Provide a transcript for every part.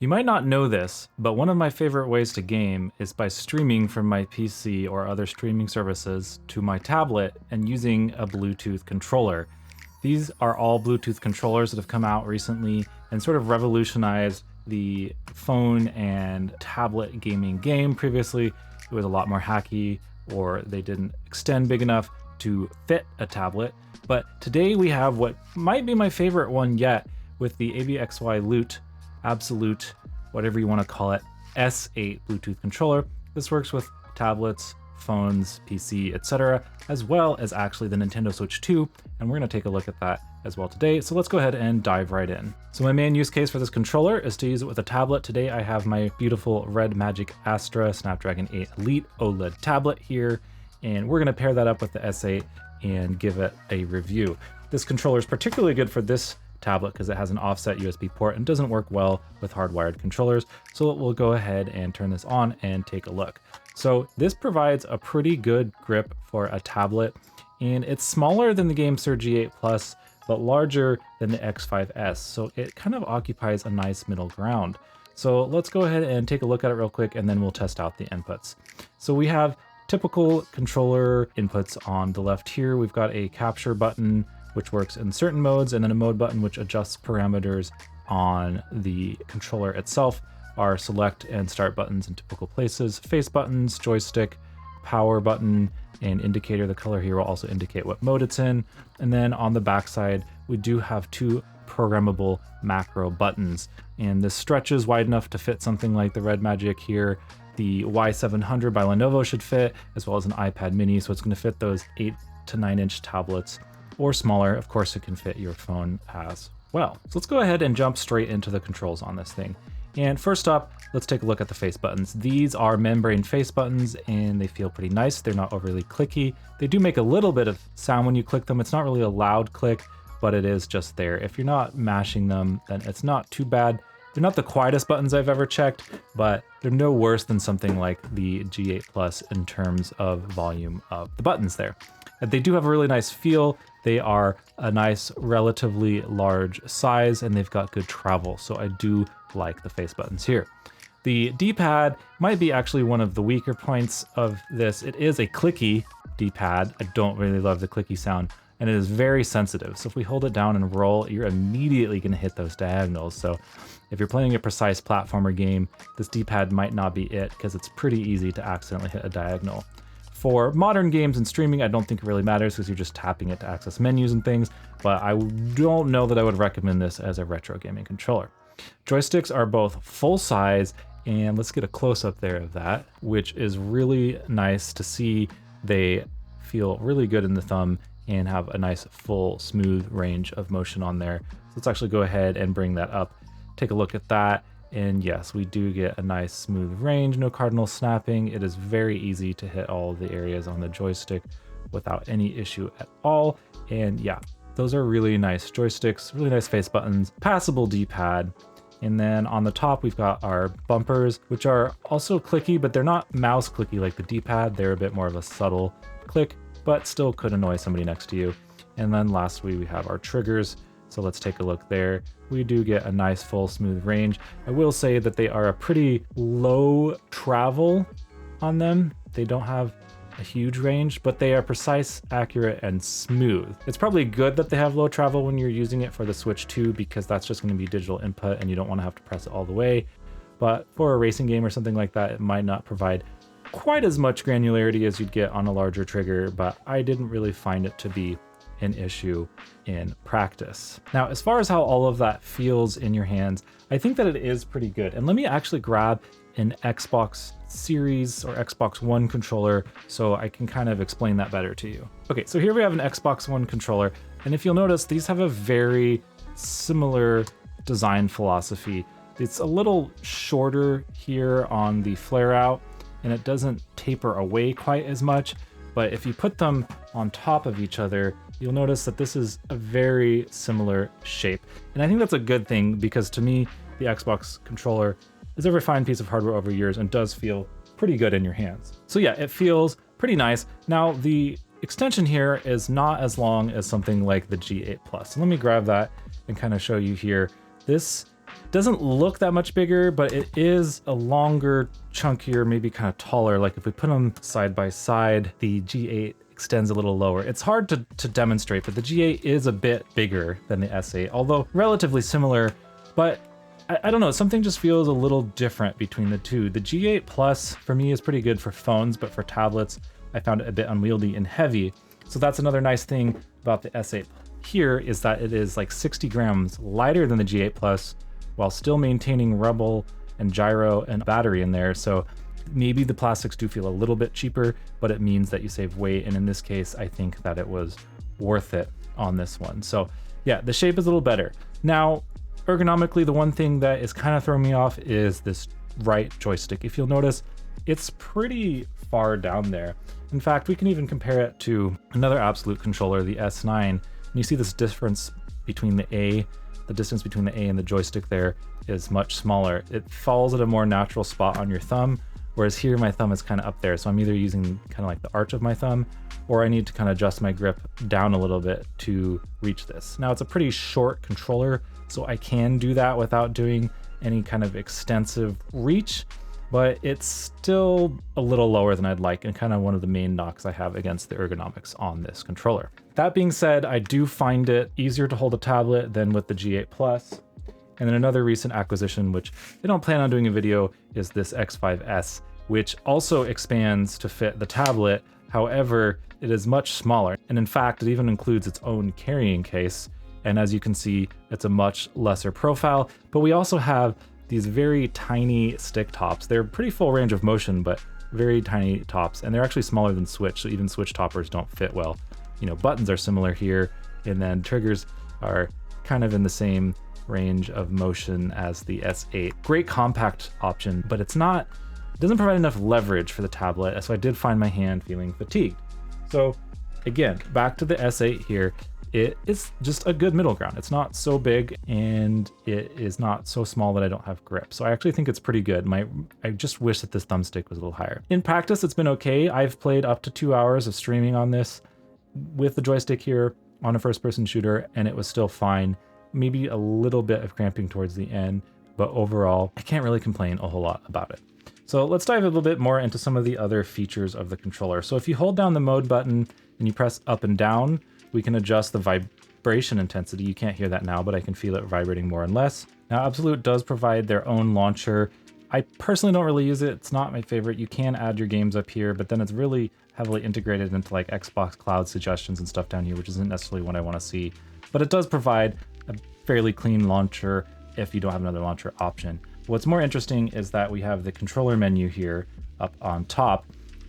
You might not know this, but one of my favorite ways to game is by streaming from my PC or other streaming services to my tablet and using a Bluetooth controller. These are all Bluetooth controllers that have come out recently and sort of revolutionized the phone and tablet gaming game. Previously, it was a lot more hacky, or they didn't extend big enough to fit a tablet. But today we have what might be my favorite one yet with the Abxylute, whatever you want to call it, S8 Bluetooth controller. This works with tablets, phones, PC, etc., as well as actually the Nintendo Switch 2, and we're going to take a look at that as well today. So let's go ahead and dive right in. So my main use case for this controller is to use it with a tablet. Today I have my beautiful Red Magic Astra Snapdragon 8 Elite OLED tablet here, and we're going to pair that up with the S8 and give it a review. This controller is particularly good for this tablet because it has an offset USB port and doesn't work well with hardwired controllers. So we'll go ahead and turn this on and take a look. So this provides a pretty good grip for a tablet, and it's smaller than the GameSir G8 Plus, but larger than the X5S. So it kind of occupies a nice middle ground. So let's go ahead and take a look at it real quick, and then we'll test out the inputs. So we have typical controller inputs on the left here. We've got a capture button, which works in certain modes, and then a mode button which adjusts parameters on the controller itself. Our select and start buttons in typical places, face buttons, joystick, power button, and indicator. The color here will also indicate what mode it's in. And then on the back side, we do have two programmable macro buttons, and this stretches wide enough to fit something like the Red Magic here. The Y700 by Lenovo should fit, as well as an iPad mini, so it's going to fit those 8 to 9-inch tablets, or smaller. Of course, it can fit your phone as well. So let's go ahead and jump straight into the controls on this thing. And first up, let's take a look at the face buttons. These are membrane face buttons, and they feel pretty nice. They're not overly clicky. They do make a little bit of sound when you click them. It's not really a loud click, but it is just there. If you're not mashing them, then it's not too bad. They're not the quietest buttons I've ever checked, but they're no worse than something like the G8 Plus in terms of volume of the buttons there. They do have a really nice feel. They are a nice, relatively large size, and they've got good travel. So I do like the face buttons here. The D-pad might be actually one of the weaker points of this. It is a clicky D-pad. I don't really love the clicky sound, and it is very sensitive. So if we hold it down and roll, you're immediately going to hit those diagonals. So if you're playing a precise platformer game, this D-pad might not be it, because it's pretty easy to accidentally hit a diagonal. For modern games and streaming, I don't think it really matters because you're just tapping it to access menus and things, but I don't know that I would recommend this as a retro gaming controller. Joysticks are both full size, and let's get a close-up there of that, which is really nice to see. They feel really good in the thumb and have a nice full smooth range of motion on there. So let's actually go ahead and bring that up, take a look at that. And yes, we do get a nice smooth range, no cardinal snapping. It is very easy to hit all of the areas on the joystick without any issue at all. And yeah, those are really nice joysticks, really nice face buttons, passable D-pad. And then on the top, we've got our bumpers, which are also clicky, but they're not mouse clicky like the D-pad. They're a bit more of a subtle click, but still could annoy somebody next to you. And then lastly, we have our triggers. So let's take a look there. We do get a nice full smooth range. I will say that they are a pretty low travel on them. They don't have a huge range, but they are precise, accurate, and smooth. It's probably good that they have low travel when you're using it for the Switch 2, because that's just going to be digital input and you don't want to have to press it all the way. But for a racing game or something like that, it might not provide quite as much granularity as you'd get on a larger trigger, but I didn't really find it to be an issue in practice. Now, as far as how all of that feels in your hands, I think that it is pretty good. And let me actually grab an Xbox Series or Xbox One controller so I can kind of explain that better to you. Okay, so here we have an Xbox One controller, and if you'll notice, these have a very similar design philosophy. It's a little shorter here on the flare out, and it doesn't taper away quite as much. But if you put them on top of each other, you'll notice that this is a very similar shape. And I think that's a good thing, because to me, the Xbox controller is a refined piece of hardware over years and does feel pretty good in your hands. So yeah, it feels pretty nice. Now, the extension here is not as long as something like the G8 Plus. So let me grab that and kind of show you here. This doesn't look that much bigger, but it is a longer, chunkier, maybe kind of taller. Like if we put them side by side, the G8 extends a little lower. It's hard to demonstrate, but the G8 is a bit bigger than the S8, although relatively similar, but I don't know, something just feels a little different between the two. The G8 Plus for me is pretty good for phones, but for tablets, I found it a bit unwieldy and heavy. So that's another nice thing about the S8 here is that it is like 60 grams lighter than the G8 Plus while still maintaining Rebel and Gyro and battery in there. So maybe the plastics do feel a little bit cheaper, but it means that you save weight. And in this case, I think that it was worth it on this one. So yeah, the shape is a little better. Now, ergonomically, the one thing that is kind of throwing me off is this right joystick. If you'll notice, it's pretty far down there. In fact, we can even compare it to another Abxylute controller, the S9. And you see this difference between the distance between the A and the joystick there is much smaller. It falls at a more natural spot on your thumb, whereas here my thumb is kind of up there. So I'm either using kind of like the arch of my thumb, or I need to kind of adjust my grip down a little bit to reach this. Now it's a pretty short controller, so I can do that without doing any kind of extensive reach, but it's still a little lower than I'd like, and kind of one of the main knocks I have against the ergonomics on this controller. That being said, I do find it easier to hold a tablet than with the G8 Plus. And then another recent acquisition, which I don't plan on doing a video, is this X5S, which also expands to fit the tablet. However, it is much smaller. And in fact, it even includes its own carrying case. And as you can see, it's a much lesser profile, but we also have these very tiny stick tops. They're pretty full range of motion, but very tiny tops. And they're actually smaller than Switch, so even Switch toppers don't fit well. You know, buttons are similar here, and then triggers are kind of in the same range of motion as the S8. Great compact option, but it doesn't provide enough leverage for the tablet, so I did find my hand feeling fatigued. So again, back to the S8 here, it is just a good middle ground. It's not so big and it is not so small that I don't have grip. So I actually think it's pretty good. I just wish that this thumbstick was a little higher. In practice, it's been okay. I've played up to 2 hours of streaming on this with the joystick here on a first-person shooter, and it was still fine. Maybe a little bit of cramping towards the end, but overall, I can't really complain a whole lot about it. So let's dive a little bit more into some of the other features of the controller. So if you hold down the mode button and you press up and down, we can adjust the vibration intensity. You can't hear that now, but I can feel it vibrating more and less. Now, Abxylute does provide their own launcher. I personally don't really use it. It's not my favorite. You can add your games up here, but then it's really heavily integrated into like Xbox Cloud suggestions and stuff down here, which isn't necessarily what I want to see. But it does provide a fairly clean launcher if you don't have another launcher option. What's more interesting is that we have the controller menu here up on top,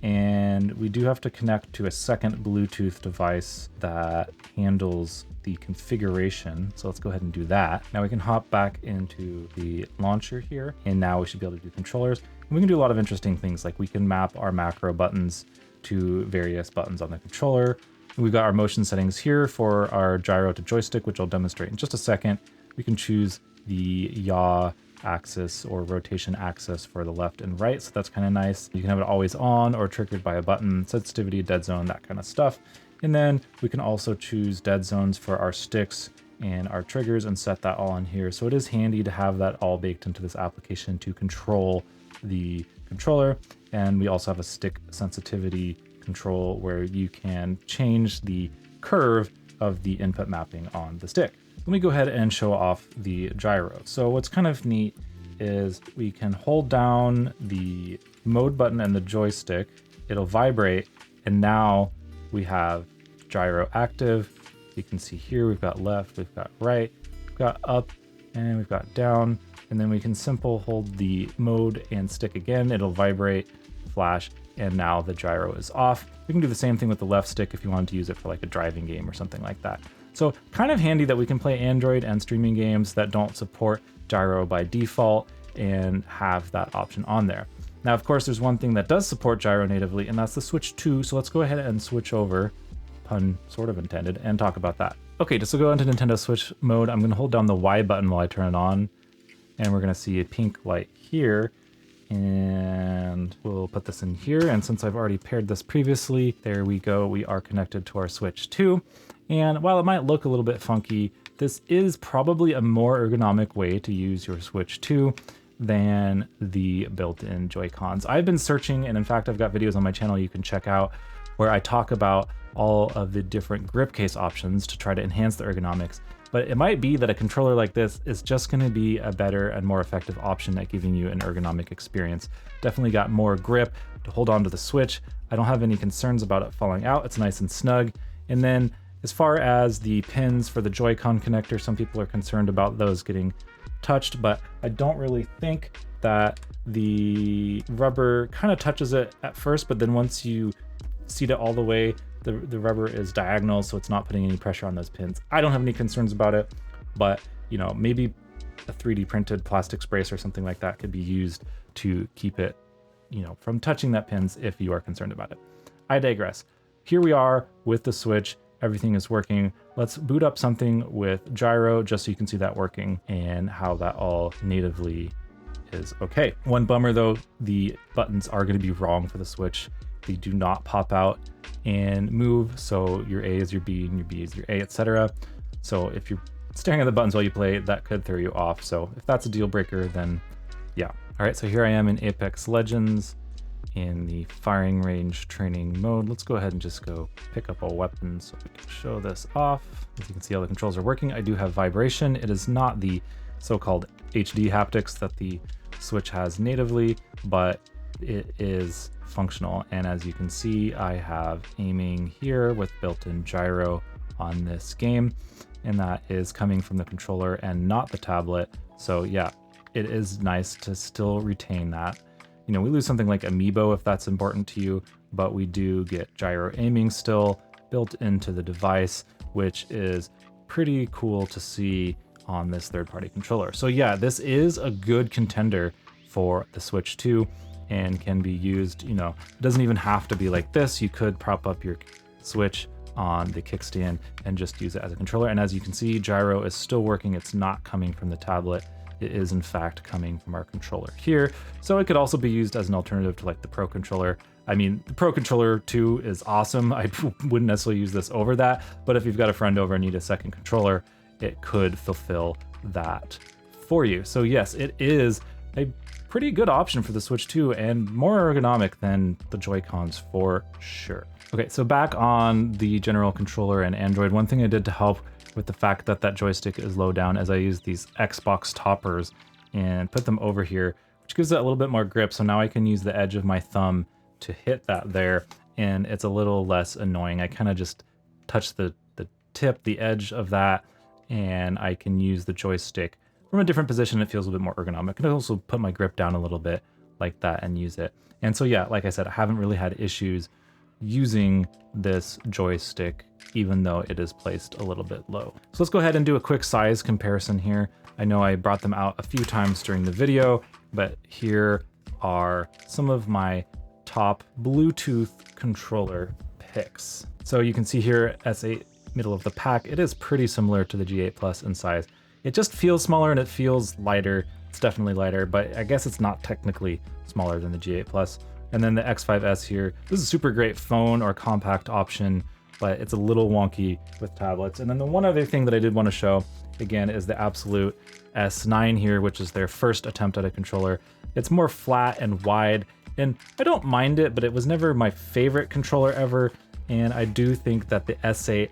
and we do have to connect to a second Bluetooth device that handles the configuration. So let's go ahead and do that. Now we can hop back into the launcher here, and now we should be able to do controllers. And we can do a lot of interesting things, like we can map our macro buttons to various buttons on the controller. We've got our motion settings here for our gyro to joystick, which I'll demonstrate in just a second. We can choose the yaw axis or rotation axis for the left and right, so that's kind of nice. You can have it always on or triggered by a button, sensitivity, dead zone, that kind of stuff. And then we can also choose dead zones for our sticks and our triggers and set that all in here. So it is handy to have that all baked into this application to control the controller. And we also have a stick sensitivity control where you can change the curve of the input mapping on the stick. Let me go ahead and show off the gyro. So what's kind of neat is we can hold down the mode button and the joystick, it'll vibrate, and now we have gyro active. You can see here we've got left, we've got right, we've got up, and we've got down, and then we can hold the mode and stick again, it'll vibrate, flash, and now the gyro is off. We can do the same thing with the left stick if you wanted to use it for like a driving game or something like that. So kind of handy that we can play Android and streaming games that don't support gyro by default and have that option on there. Now, of course, there's one thing that does support gyro natively, and that's the Switch 2. So let's go ahead and switch over, pun sort of intended, and talk about that. Okay, just to go into Nintendo Switch mode, I'm gonna hold down the Y button while I turn it on, and we're gonna see a pink light here. And we'll put this in here. And since I've already paired this previously, there we go. We are connected to our Switch 2. And while it might look a little bit funky, this is probably a more ergonomic way to use your Switch 2 than the built-in Joy-Cons. I've been searching, and in fact, I've got videos on my channel you can check out where I talk about all of the different grip case options to try to enhance the ergonomics. But it might be that a controller like this is just going to be a better and more effective option at giving you an ergonomic experience. Definitely got more grip to hold on to the Switch. I don't have any concerns about it falling out. It's nice and snug. And then as far as the pins for the Joy-Con connector, some people are concerned about those getting touched, but I don't really think that the rubber kind of touches it at first, but then once you seat it all the way, the rubber is diagonal, so it's not putting any pressure on those pins. I don't have any concerns about it, but you know, maybe a 3D printed plastic brace or something like that could be used to keep it, you know, from touching that pins if you are concerned about it. I digress. Here we are with the Switch. Everything is working. Let's boot up something with Gyro just so you can see that working and how that all natively is okay. One bummer though, the buttons are going to be wrong for the Switch. They do not pop out and move, so your A is your B and your B is your A, etc. So if you're staring at the buttons while you play, that could throw you off. So if that's a deal breaker, then yeah. All right, so here I am in Apex Legends in the firing range training mode. Let's go ahead and just go pick up a weapon so we can show this off. As you can see, all the controls are working. I do have vibration. It is not the so-called HD haptics that the Switch has natively, but it is functional. And as you can see, I have aiming here with built-in gyro on this game, and that is coming from the controller and not the tablet. So yeah, it is nice to still retain that. You know, we lose something like Amiibo if that's important to you, but we do get gyro aiming still built into the device, which is pretty cool to see on this third-party controller. So yeah, this is a good contender for the Switch 2 and can be used, you know, it doesn't even have to be like this. You could prop up your Switch on the kickstand and just use it as a controller. And as you can see, gyro is still working. It's not coming from the tablet. It is in fact coming from our controller here. So it could also be used as an alternative to like the Pro controller. I mean, the Pro controller 2 is awesome. I wouldn't necessarily use this over that, but if you've got a friend over and need a second controller, it could fulfill that for you. So yes, it is a pretty good option for the Switch 2 and more ergonomic than the Joy-Cons for sure. Okay, so back on the general controller and Android, one thing I did to help with the fact that that joystick is low down as I use these Xbox toppers and put them over here, which gives it a little bit more grip. So now I can use the edge of my thumb to hit that there, and it's a little less annoying. I kind of just touch the tip, the edge of that, and I can use the joystick from a different position. It feels a bit more ergonomic. I can also put my grip down a little bit like that and use it. And so yeah, like I said, I haven't really had issues using this joystick, even though it is placed a little bit low. So let's go ahead and do a quick size comparison here. I know I brought them out a few times during the video, but here are some of my top Bluetooth controller picks. So you can see here, S8 middle of the pack, it is pretty similar to the G8 Plus in size. It just feels smaller and it feels lighter. It's definitely lighter, but I guess it's not technically smaller than the G8 Plus. And then the X5S here, this is a super great phone or compact option, but it's a little wonky with tablets. And then the one other thing that I did want to show, again, is the Abxylute S9 here, which is their first attempt at a controller. It's more flat and wide, and I don't mind it, but it was never my favorite controller ever. And I do think that the S8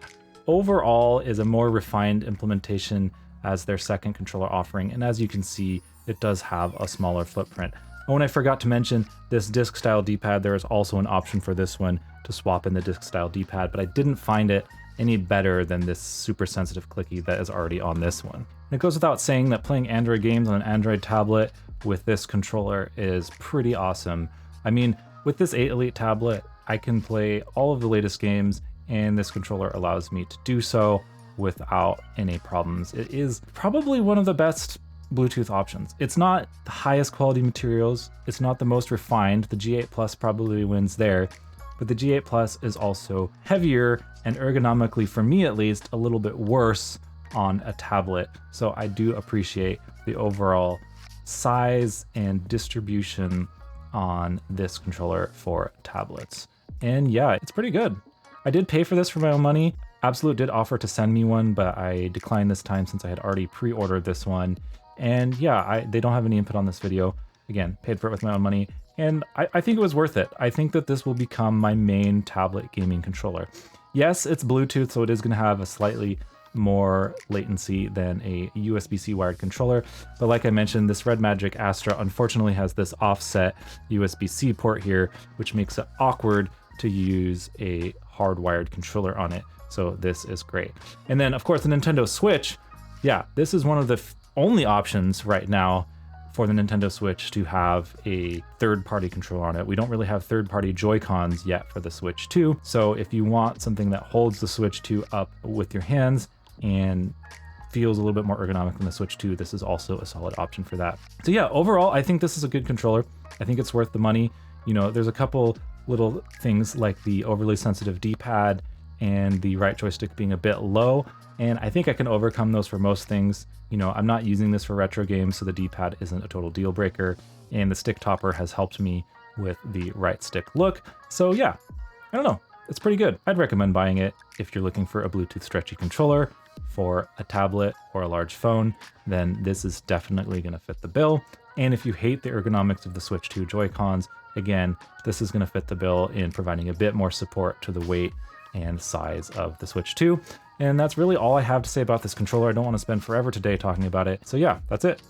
overall is a more refined implementation as their second controller offering. And as you can see, it does have a smaller footprint. Oh, and I forgot to mention this disc style D-pad. There is also an option for this one to swap in the disc style D-pad, but I didn't find it any better than this super sensitive clicky that is already on this one. And it goes without saying that playing Android games on an Android tablet with this controller is pretty awesome. I mean, with this 8 Elite tablet, I can play all of the latest games, and this controller allows me to do so without any problems. It is probably one of the best Bluetooth options. It's not the highest quality materials, it's not the most refined. The G8 Plus probably wins there, but the G8 Plus is also heavier and ergonomically, for me at least, a little bit worse on a tablet. So I do appreciate the overall size and distribution on this controller for tablets. And yeah, it's pretty good. I did pay for this for my own money. Abxylute did offer to send me one, but I declined this time since I had already pre-ordered this one. And yeah, they don't have any input on this video. Again, paid for it with my own money, and I think it was worth it. I think that this will become my main tablet gaming controller. Yes, it's Bluetooth, so it is going to have a slightly more latency than a USB-C wired controller, but like I mentioned, this Red Magic Astra unfortunately has this offset USB-C port here, which makes it awkward to use a hardwired controller on it. So this is great. And then of course the Nintendo Switch, yeah, this is one of the only options right now for the Nintendo Switch to have a third-party controller on it. We don't really have third-party Joy-Cons yet for the Switch 2, so if you want something that holds the Switch 2 up with your hands and feels a little bit more ergonomic than the Switch 2, this is also a solid option for that. So yeah, overall, I think this is a good controller. I think it's worth the money. You know, there's a couple little things like the overly sensitive D-pad and the right joystick being a bit low, and I think I can overcome those for most things. You know, I'm not using this for retro games, so the D-pad isn't a total deal breaker, and the stick topper has helped me with the right stick look. So yeah, I don't know, it's pretty good. I'd recommend buying it if you're looking for a Bluetooth stretchy controller for a tablet or a large phone. Then this is definitely going to fit the bill. And if you hate the ergonomics of the Switch 2 Joy-Cons, again, this is going to fit the bill in providing a bit more support to the weight and size of the Switch 2. And that's really all I have to say about this controller. I don't want to spend forever today talking about it. So yeah, that's it.